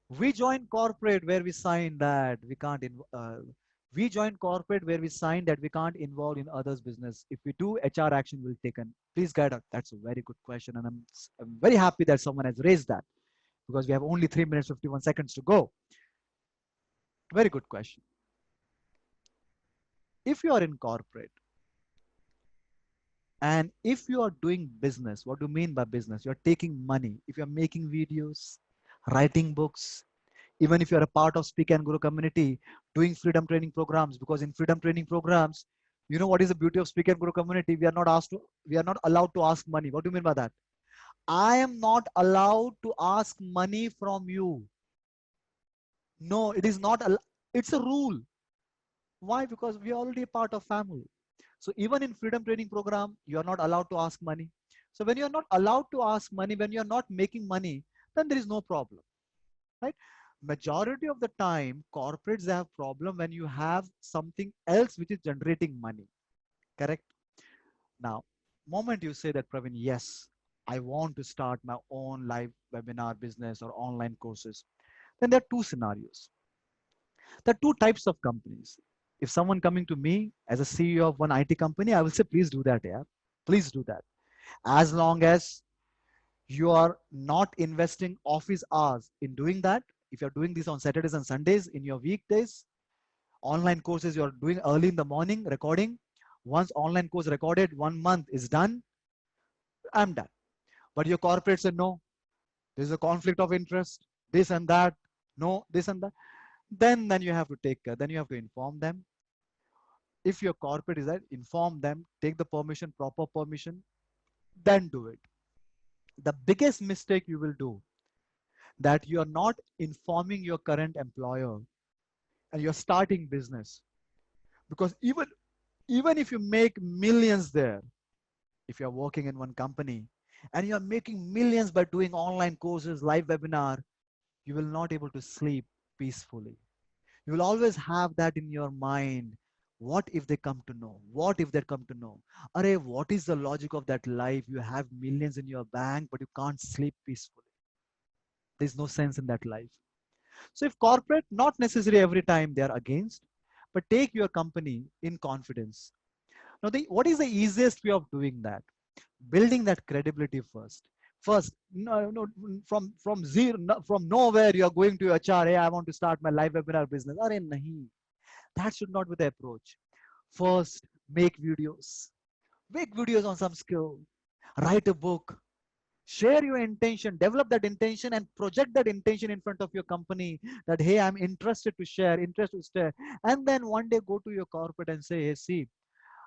We join corporate where we sign that we can't. We join corporate where we sign that we can't involve in others' business. If we do, HR action will taken. Please guide us. That's a very good question, and I'm very happy that someone has raised that because we have only 3 minutes 51 seconds to go. Very good question. If you are in corporate and if you are doing business, what do you mean by business? You're taking money. If you're making videos, writing books, even if you're a part of Speak and Grow community, doing freedom training programs, because in freedom training programs, you know what is the beauty of Speak and Grow community? We are not allowed to ask money. What do you mean by that? I am not allowed to ask money from you. No, it is not. It's a rule. Why? Because we are already a part of family. So even in freedom training program, you are not allowed to ask money. So when you are not allowed to ask money, when you are not making money, then there is no problem, right? Majority of the time, corporates have problem when you have something else which is generating money. Correct? Now, moment you say that, Praveen, yes, I want to start my own live webinar business or online courses, then there are two scenarios. There are two types of companies. If someone coming to me as a CEO of one IT company, I will say, please do that, yeah. Please do that. As long as you are not investing office hours in doing that. If you're doing this on Saturdays and Sundays in your weekdays, online courses you're doing early in the morning, recording. Once online course recorded, 1 month is done, I'm done. But your corporate said, no, there's a conflict of interest, this and that, no, this and that. Then you have to take care. Then you have to inform them. If your corporate is that, inform them, take the permission, proper permission, then do it. The biggest mistake you will do that you are not informing your current employer and you're starting business, because even if you make millions there, if you're working in one company and you're making millions by doing online courses, live webinar, you will not able to sleep peacefully. You will always have that in your mind. What if they come to know? What if they come to know? Array, what is the logic of that life? You have millions in your bank but you can't sleep peacefully. There's no sense in that life. So if corporate, not necessarily every time they are against, but take your company in confidence. Now, what is the easiest way of doing that? Building that credibility first. First, no, from zero, no, from nowhere, you are going to HR. Hey, I want to start my live webinar business. Arey, nahi. That should not be the approach. First, make videos. Make videos on some skill. Write a book. Share your intention, develop that intention and project that intention in front of your company that, hey, I'm interested to share, interested to share. And then one day go to your corporate and say, hey, see,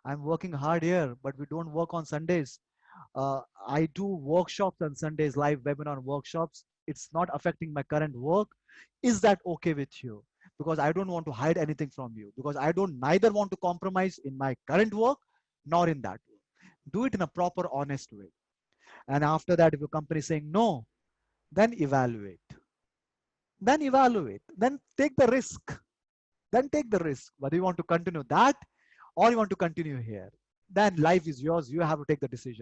I'm working hard here, but we don't work on Sundays. I do workshops on Sundays, live webinar workshops. It's not affecting my current work. Is that okay with you? Because I don't want to hide anything from you, because I don't neither want to compromise in my current work nor in that work. Do it in a proper, honest way. And after that, if your company is saying no, then evaluate. Then evaluate. Then take the risk. Then take the risk. Whether you want to continue that or you want to continue here. Then life is yours. You have to take the decision.